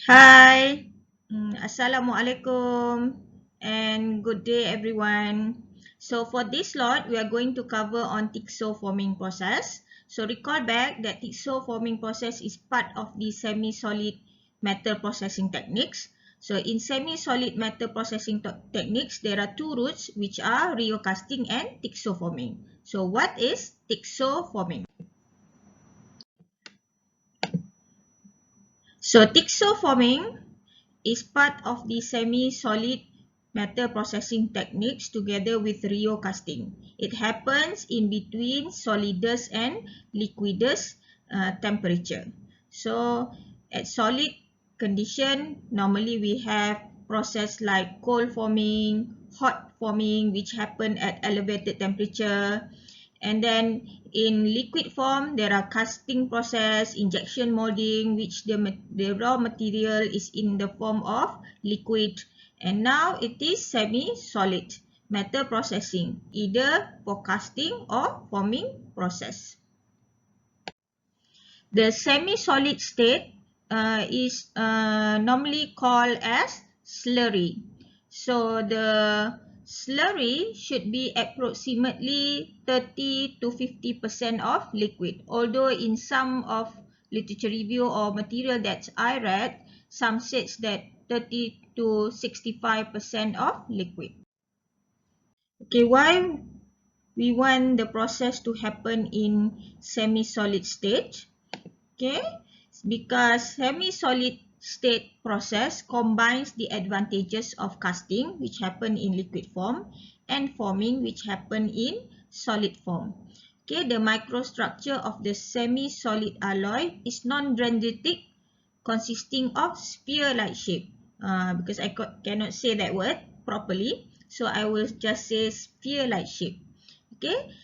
Hi, Assalamualaikum, and good day everyone. So for this lot, we are going to cover on Tixo forming process. So recall back that Tixo forming process is part of the semi-solid metal processing techniques. So in semi-solid metal processing techniques, there are two routes which are rheocasting and Tixo forming. So what is Tixo forming? So Tixo forming is part of the semi-solid metal processing techniques together with rheocasting. It happens in between solidus and liquidus temperature. So at solid condition, normally we have process like cold forming, hot forming, which happen at elevated temperature. And then in liquid form, there are casting process, injection molding, which the raw material is in the form of liquid. And now it is semi-solid metal processing, either for casting or forming process. The semi-solid state is normally called as slurry. So the slurry should be approximately 30 to 50% of liquid. Although in some of literature review or material that I read, some says that 30 to 65% of liquid. Okay, why we want the process to happen in semi-solid state? Okay, because semi-solid state process combines the advantages of casting, which happen in liquid form, and forming, which happen in solid form. Okay, the microstructure of the semi-solid alloy is non-dendritic, consisting of sphere-like shape. Because I cannot say that word properly, so I will just say sphere-like shape. Okay,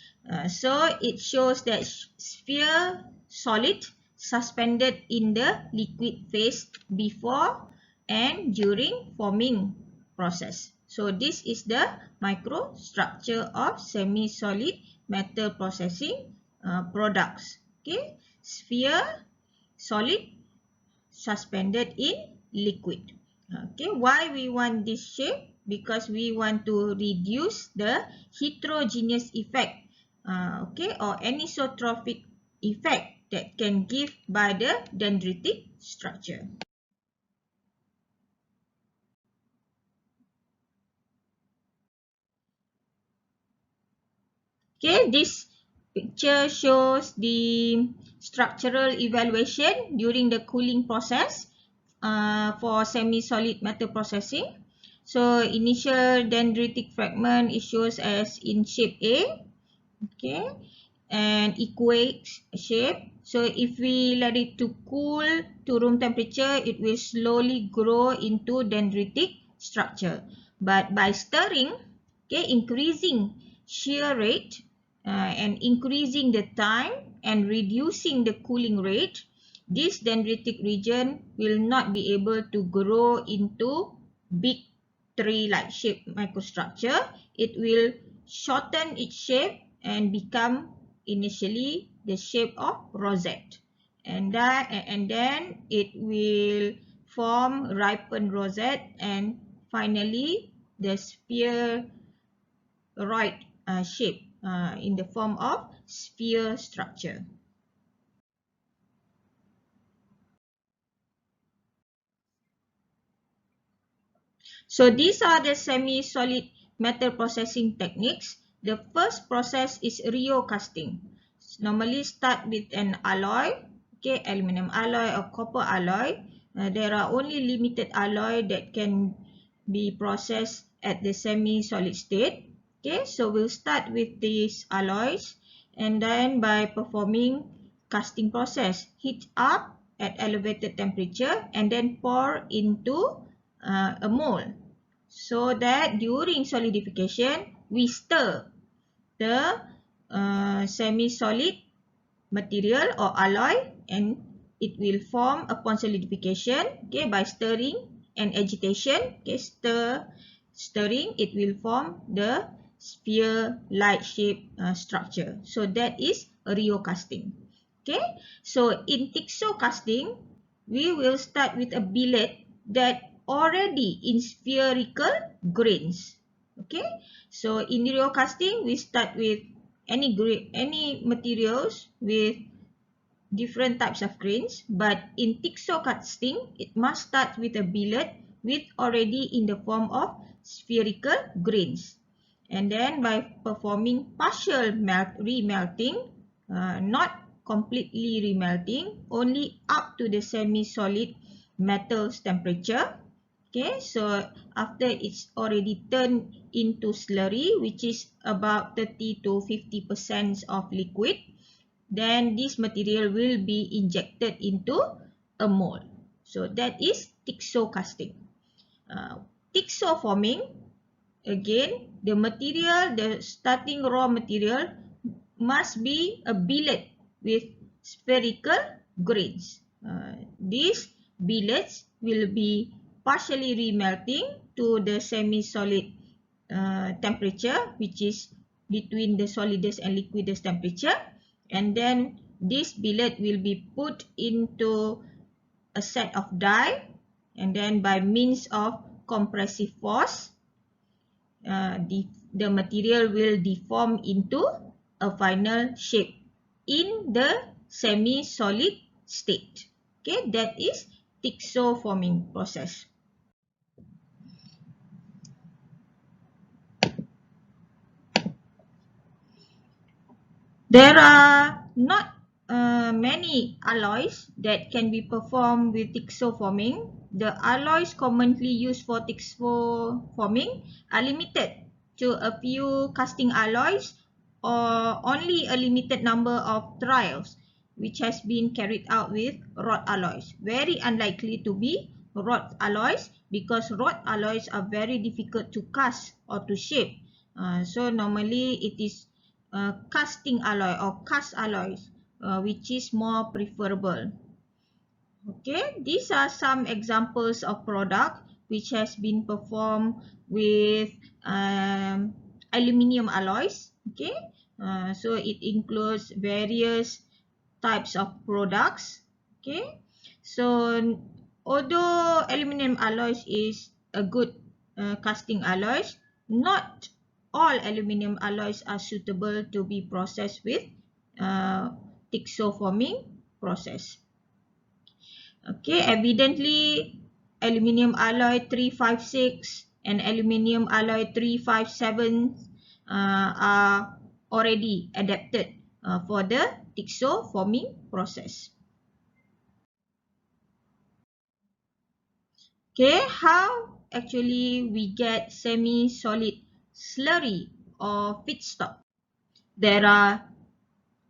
so it shows that sphere solid suspended in the liquid phase before and during forming process. So this is the microstructure of semi-solid metal processing products. Okay, sphere solid suspended in liquid. Okay, why we want this shape? Because we want to reduce the heterogeneous effect, okay, or anisotropic effect that can give by the dendritic structure. Okay, this picture shows the structural evaluation during the cooling process for semi-solid metal processing. So initial dendritic fragment is shown as in shape A, okay, and equate shape. So if we let it to cool to room temperature, it will slowly grow into dendritic structure. But by stirring, okay, increasing shear rate and increasing the time and reducing the cooling rate, this dendritic region will not be able to grow into big tree-like shape microstructure. It will shorten its shape and become initially the shape of rosette, and then it will form ripened rosette, and finally the spheroid shape in the form of sphere structure. So these are the semi-solid metal processing techniques. The first process is rheocasting. Normally start with an alloy, okay, aluminum alloy or copper alloy. There are only limited alloy that can be processed at the semi-solid state. Okay, so we'll start with these alloys, and then by performing casting process, heat up at elevated temperature and then pour into a mold, so that during solidification we stir the semi-solid material or alloy, and it will form upon solidification, okay, by stirring and agitation, okay, stirring, it will form the sphere like shape structure. So that is rheocasting. Okay, so in Tixo casting, we will start with a billet that already in spherical grains. Okay, so in rheocasting, we start with any materials with different types of grains, but in thixocasting, it must start with a billet with already in the form of spherical grains. And then by performing partial remelting, not completely remelting, only up to the semi-solid metals temperature. Okay, so after it's already turned into slurry, which is about 30 to 50% of liquid, then this material will be injected into a mold. So that is thixocasting. Thixoforming, again, the starting raw material must be a billet with spherical grains. These billets will be partially remelting to the semi-solid temperature, which is between the solidus and liquidus temperature, and then this billet will be put into a set of die, and then by means of compressive force, the material will deform into a final shape in the semi-solid state. Okay, that is thixoforming process. There are not many alloys that can be performed with thixoforming. The alloys commonly used for thixoforming are limited to a few casting alloys or only a limited number of trials which has been carried out with rod alloys. Very unlikely to be rod alloys because rod alloys are very difficult to cast or to shape. So normally it is casting alloy or cast alloys, which is more preferable. Okay, these are some examples of product which has been performed with aluminium alloys. Okay, so it includes various types of products. Okay, so although aluminium alloys is a good casting alloys, not all aluminium alloys are suitable to be processed with thixoforming process. Okay, evidently aluminium alloy 356 and aluminium alloy 357 are already adapted for the thixoforming process. Okay, how actually we get semi-solid slurry or feedstock? There are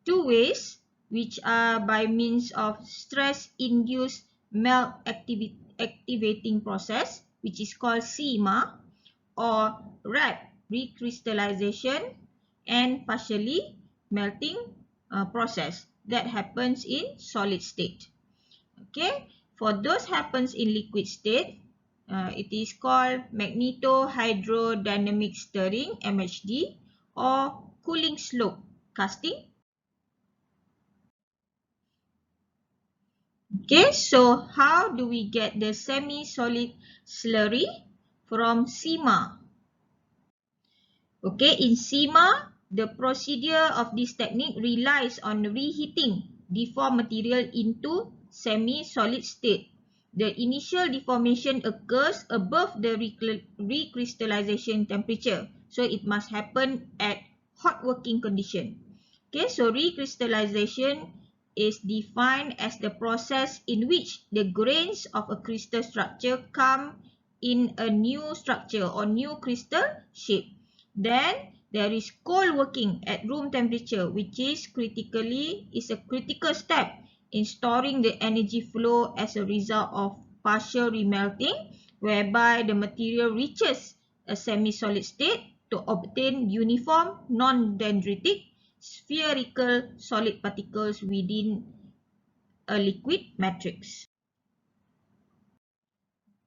two ways, which are by means of stress-induced melt activating process, which is called SEMA, or RAP, recrystallization and partially melting process that happens in solid state. Okay, for those happens in liquid state, it is called magnetohydrodynamic stirring, MHD, or cooling slope casting. Okay, so how do we get the semi-solid slurry from SEMA? Okay, in SEMA, the procedure of this technique relies on reheating deformed material into semi-solid state. The initial deformation occurs above the recrystallization temperature. So it must happen at hot working condition. Okay, so recrystallization is defined as the process in which the grains of a crystal structure come in a new structure or new crystal shape. Then there is cold working at room temperature, which is a critical step in storing the energy flow as a result of partial remelting, whereby the material reaches a semi-solid state to obtain uniform, non-dendritic, spherical solid particles within a liquid matrix.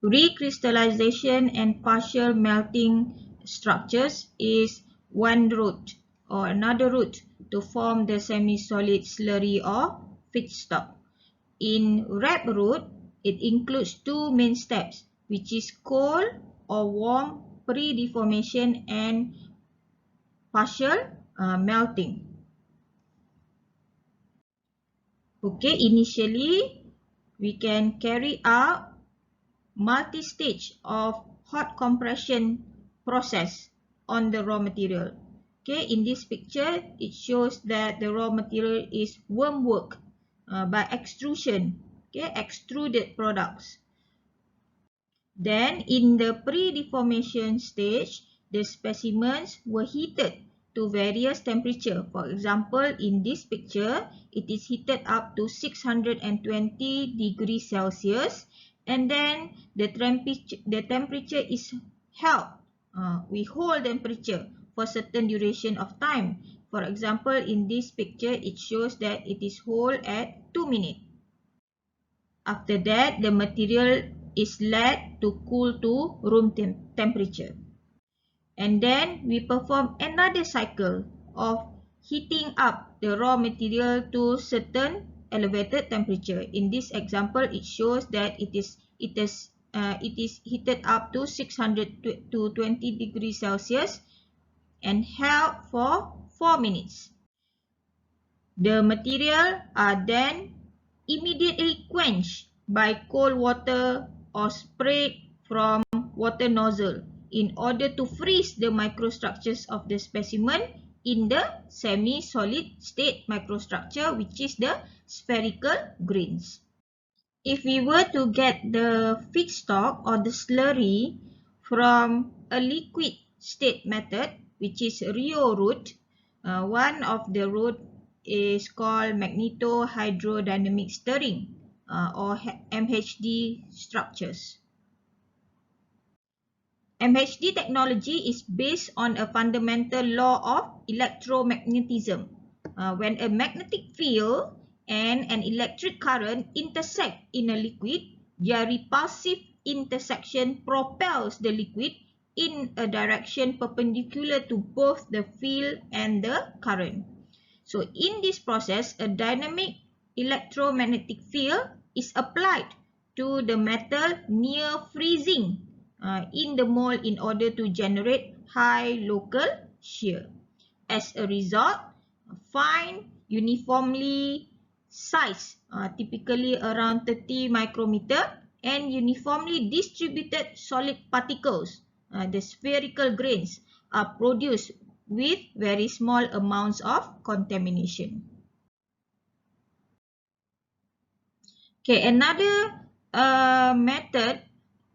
Recrystallization and partial melting structures is one route or another route to form the semi-solid slurry or feedstock. In RAP route, It includes two main steps, which is cold or warm pre-deformation and partial melting. Okay, initially we can carry out multi-stage of hot compression process on the raw material. Okay, in this picture, it shows that the raw material is worm work by extrusion, okay, extruded products. Then, in the pre-deformation stage, the specimens were heated to various temperature. For example, in this picture, it is heated up to 620 degrees Celsius, and then the temperature is held. We hold temperature for certain duration of time. For example, in this picture, it shows that it is hold at 2 minutes. After that, the material is let to cool to room temperature. And then we perform another cycle of heating up the raw material to certain elevated temperature. In this example, it shows that it is heated up to 620 degrees Celsius and held for 4 minutes. The material are then immediately quenched by cold water or sprayed from water nozzle in order to freeze the microstructures of the specimen in the semi-solid state microstructure, which is the spherical grains. If we were to get the feedstock or the slurry from a liquid state method, which is Rio route, one of the route is called magnetohydrodynamic stirring or MHD structures. MHD technology is based on a fundamental law of electromagnetism. When a magnetic field and an electric current intersect in a liquid, their repulsive intersection propels the liquid in a direction perpendicular to both the field and the current. So in this process, a dynamic electromagnetic field is applied to the metal near freezing in the mold in order to generate high local shear. As a result, fine, uniformly sized, typically around 30 micrometer, and uniformly distributed solid particles, the spherical grains, are produced with very small amounts of contamination. Okay, another method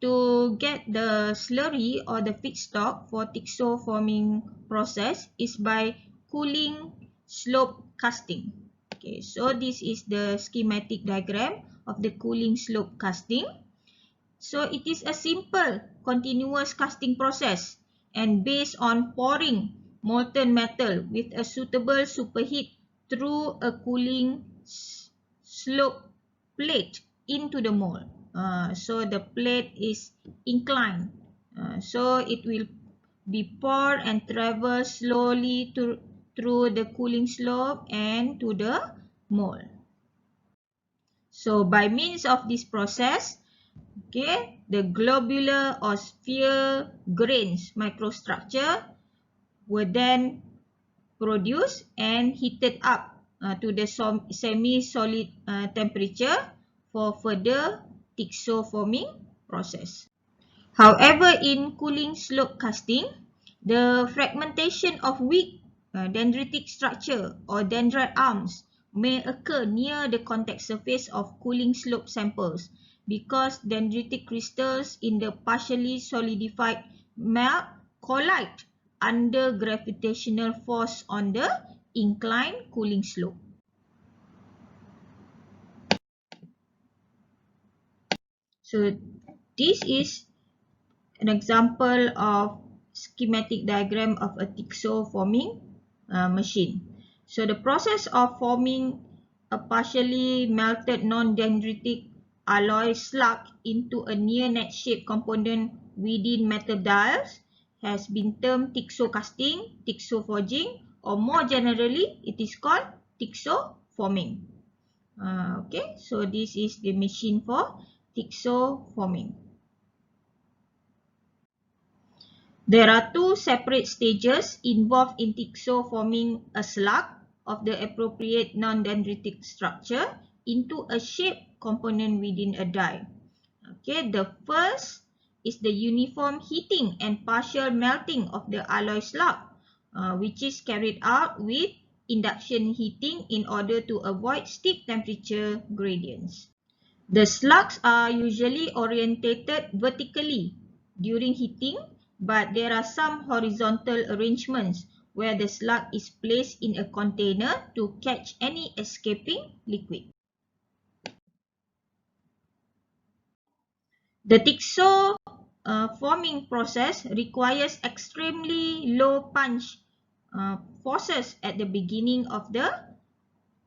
to get the slurry or the feedstock for Tixo forming process is by cooling slope casting. Okay, so this is the schematic diagram of the cooling slope casting. So it is a simple continuous casting process and based on pouring molten metal with a suitable superheat through a cooling slope plate into the mold. So the plate is inclined. So it will be poured and travel slowly through the cooling slope and to the mold. So by means of this process, okay, the globular or sphere grains microstructure were then produced and heated up to the semi-solid temperature for further Tixo forming process. However, in cooling slope casting, the fragmentation of weak dendritic structure or dendrite arms may occur near the contact surface of cooling slope samples because dendritic crystals in the partially solidified melt collide under gravitational force on the inclined cooling slope. So this is an example of schematic diagram of a Tixo forming machine. So the process of forming a partially melted non-dendritic alloy slug into a near net shape component within metal dials has been termed Tixo casting, Tixo forging, or more generally it is called Tixo forming. Okay, so this is the machine for thixoforming. There are two separate stages involved in thixoforming a slug of the appropriate non-dendritic structure into a shaped component within a die. Okay, the first is the uniform heating and partial melting of the alloy slug, which is carried out with induction heating in order to avoid steep temperature gradients. The slugs are usually orientated vertically during heating, but there are some horizontal arrangements where the slug is placed in a container to catch any escaping liquid. The thixoforming process requires extremely low punch forces at the beginning of the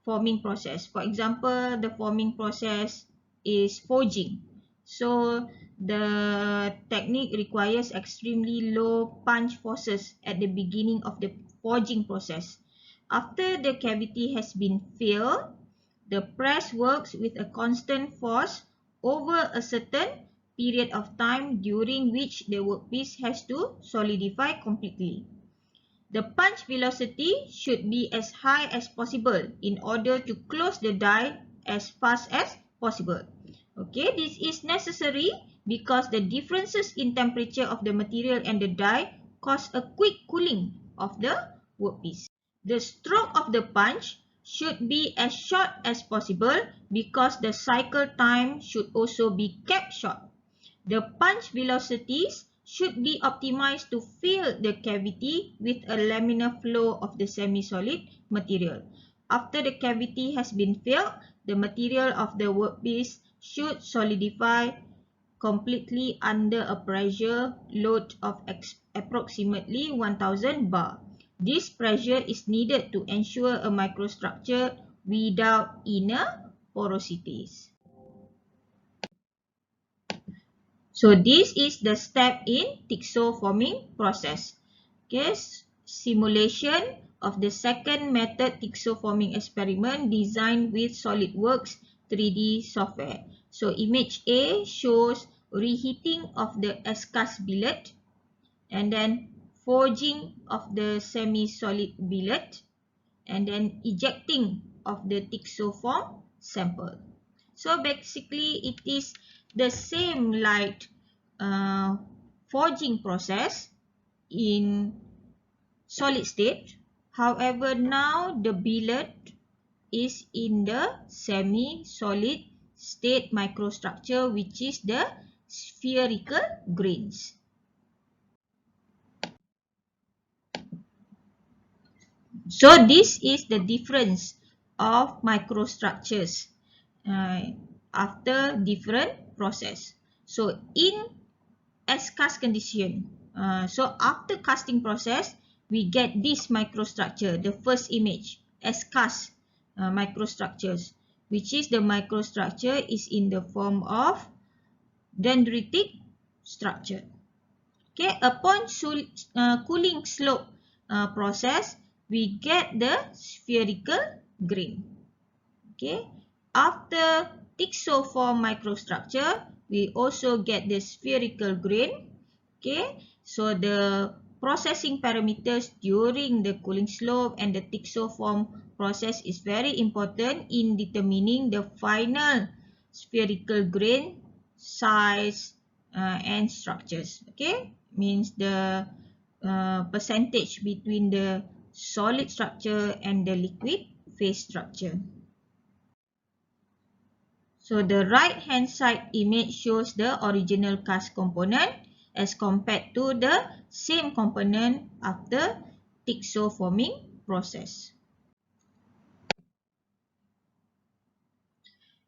forming process. For example, the forming process is forging. So the technique requires extremely low punch forces at the beginning of the forging process. After the cavity has been filled, the press works with a constant force over a certain period of time during which the workpiece has to solidify completely. The punch velocity should be as high as possible in order to close the die as fast as possible. Okay, this is necessary because the differences in temperature of the material and the die cause a quick cooling of the workpiece. The stroke of the punch should be as short as possible because the cycle time should also be kept short. The punch velocities should be optimized to fill the cavity with a laminar flow of the semi-solid material. After the cavity has been filled, the material of the workpiece should solidify completely under a pressure load of approximately 1000 bar. This pressure is needed to ensure a microstructure without inner porosities. So this is the step in thixoforming process. Okay, simulation of the second method thixoforming experiment designed with SolidWorks 3D software. So image A shows reheating of the as-cast billet and then forging of the semi-solid billet and then ejecting of the thixoform sample. So basically it is the same like forging process in solid state. However, now the billet is in the semi-solid state microstructure, which is the spherical grains. So this is the difference of microstructures after different process. So in as-cast condition, so after casting process, we get this microstructure, the first image, as-cast microstructures, which is the microstructure is in the form of dendritic structure. Okay, upon cooling slope process, we get the spherical grain. Okay, after thixoform microstructure, we also get the spherical grain. Okay, so the processing parameters during the cooling slope and the thixoform process is very important in determining the final spherical grain size and structures. Okay, means the percentage between the solid structure and the liquid phase structure. So the right hand side image shows the original cast component as compared to the same component after thixoforming process.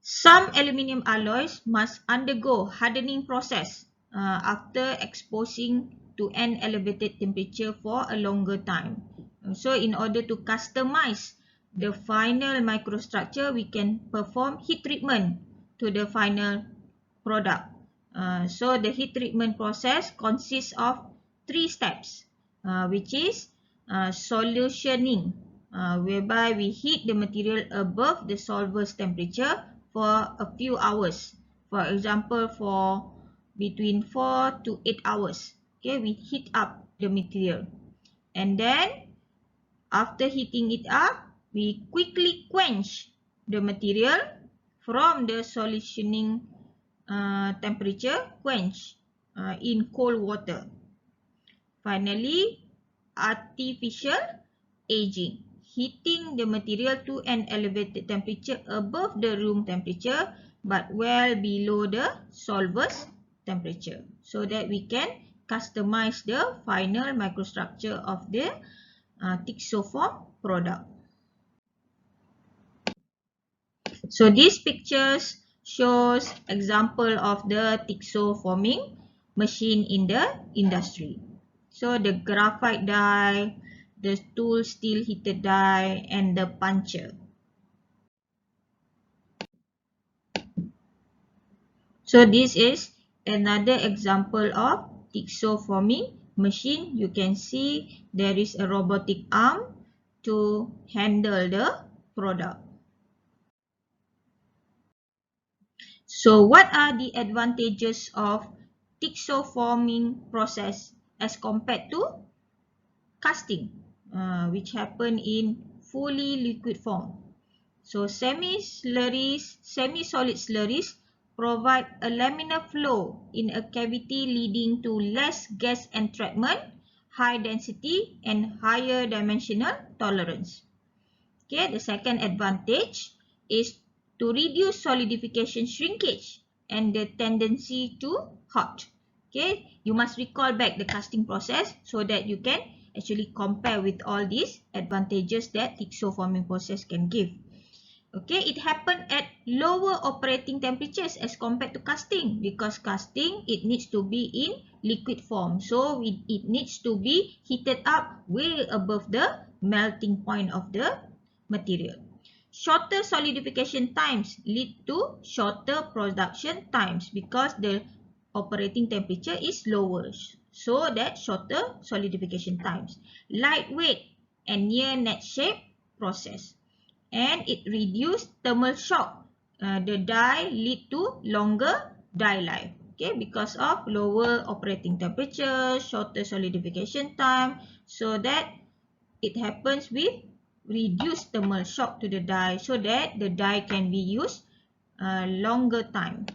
Some aluminium alloys must undergo hardening process after exposing to an elevated temperature for a longer time. So in order to customize the final microstructure, we can perform heat treatment to the final product. So the heat treatment process consists of 3 steps, which is solutioning, whereby we heat the material above the solver's temperature for a few hours For example, for between 4 to 8 hours. Okay, we heat up the material. And then after heating it up, we quickly quench the material from the solutioning temperature, quench in cold water. Finally, artificial aging. Heating the material to an elevated temperature above the room temperature but well below the solver's temperature, so that we can customize the final microstructure of the Tixoform product. So these pictures shows example of the Tixoforming machine in the industry. So the graphite die, the tool steel heated die, and the puncher. So this is another example of Tixoforming machine. You can see there is a robotic arm to handle the product. So what are the advantages of Tixoforming process as compared to casting, which happen in fully liquid form? So semi-solid slurries provide a laminar flow in a cavity leading to less gas entrapment, high density, and higher dimensional tolerance. Okay, the second advantage is to reduce solidification shrinkage and the tendency to hot. Okay, you must recall back the casting process so that you can actually compare with all these advantages that Tixoforming process can give. Okay, it happened at lower operating temperatures as compared to casting, because casting, it needs to be in liquid form. So it needs to be heated up way above the melting point of the material. Shorter solidification times lead to shorter production times because the operating temperature is lower. So that shorter solidification times. Lightweight and near net shape process. And it reduced thermal shock. The die lead to longer die life. Okay, because of lower operating temperature, shorter solidification time, so that it happens with reduced thermal shock to the die, so that the die can be used longer time.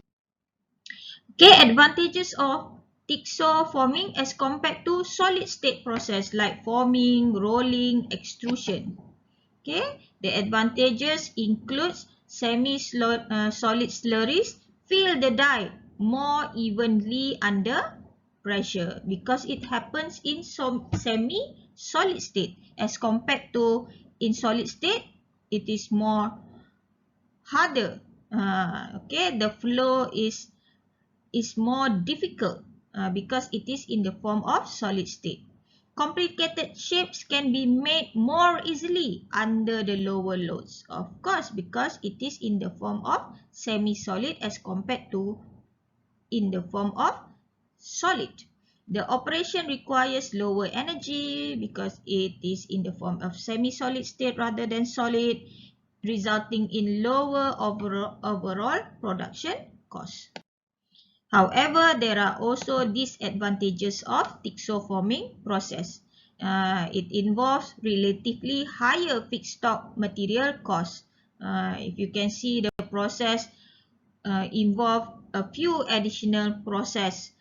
Okay, advantages of Tixoforming as compared to solid state process like forming, rolling, extrusion. Okay, the advantages includes semi-solid slurries fill the die more evenly under pressure because it happens in semi-solid state as compared to in solid state, it is more harder. Okay, the flow is more difficult because it is in the form of solid state. Complicated shapes can be made more easily under the lower loads, of course, because it is in the form of semi-solid as compared to in the form of solid. The operation requires lower energy because it is in the form of semi-solid state rather than solid, resulting in lower overall production cost. However, there are also disadvantages of Tixoforming process. It involves relatively higher feedstock material costs. If you can see, the process involve a few additional process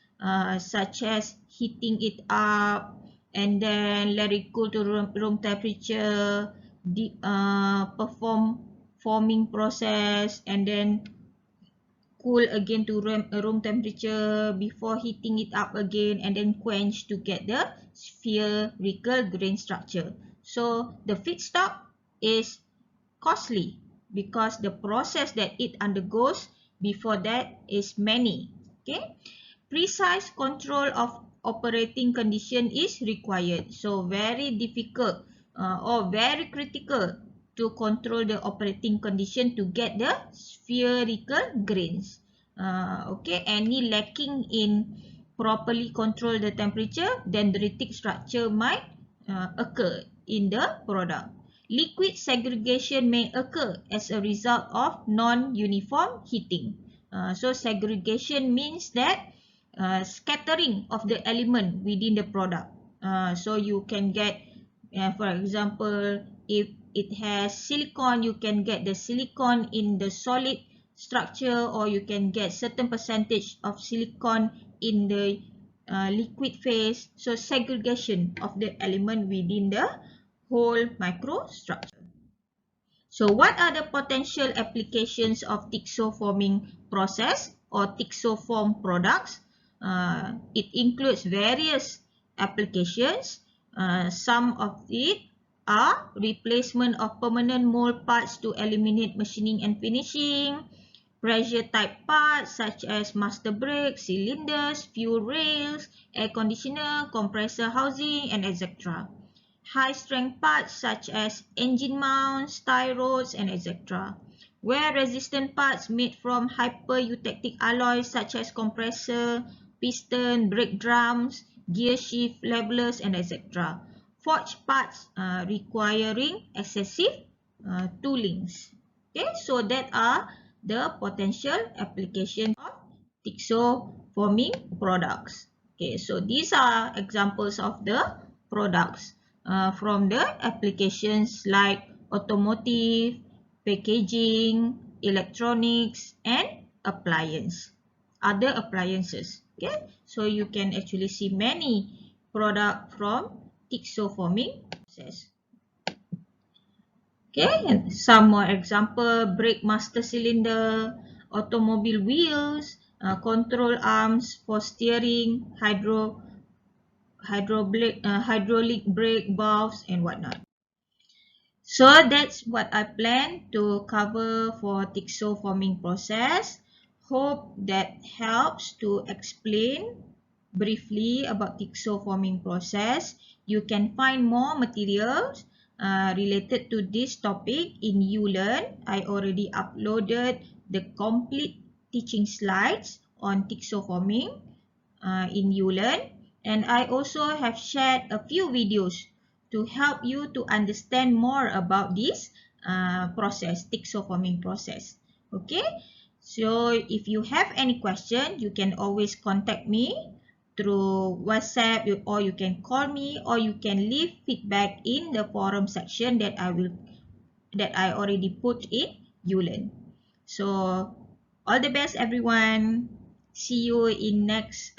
such as heating it up and then let it cool to room temperature, perform forming process, and then cool again to room temperature before heating it up again, and then quench to get the spherical grain structure. So the feedstock is costly because the process that it undergoes before that is many. Okay, precise control of operating condition is required. So very difficult or very critical to control the operating condition to get the spherical grains. Okay, any lacking in properly control the temperature, dendritic structure might occur in the product. Liquid segregation may occur as a result of non-uniform heating. So segregation means that scattering of the element within the product. So you can get, for example, if it has silicon, you can get the silicon in the solid structure, or you can get certain percentage of silicon in the liquid phase. So segregation of the element within the whole microstructure. So what are the potential applications of thixoforming process or thixoform products? It includes various applications. Some of it are replacement of permanent mold parts to eliminate machining and finishing, pressure type parts such as master brake, cylinders, fuel rails, air conditioner, compressor housing, and etc. High strength parts such as engine mounts, tie rods, and etc. Wear resistant parts made from hyper-eutectic alloys such as compressor, piston, brake drums, gear shift levelers, and etc. Forged parts requiring excessive toolings. Okay, so that are the potential application of thixoforming products. Okay, so these are examples of the products from the applications like automotive, packaging, electronics, and other appliances. Okay, so you can actually see many products from thixoforming process. Okay, and some more example: brake master cylinder, automobile wheels, control arms for steering, hydraulic brake valves, and whatnot. So that's what I plan to cover for thixoforming process. Hope that helps to explain briefly about thixoforming process. You can find more materials related to this topic in ULearn. I already uploaded the complete teaching slides on thixoforming in ULearn, and I also have shared a few videos to help you to understand more about this process, thixoforming process. Okay, so if you have any question, you can always contact me through WhatsApp, or you can call me, or you can leave feedback in the forum section that I already put in ULearn. So all the best, everyone. See you in next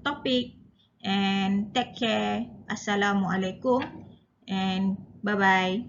topic, and take care. Assalamualaikum and bye bye.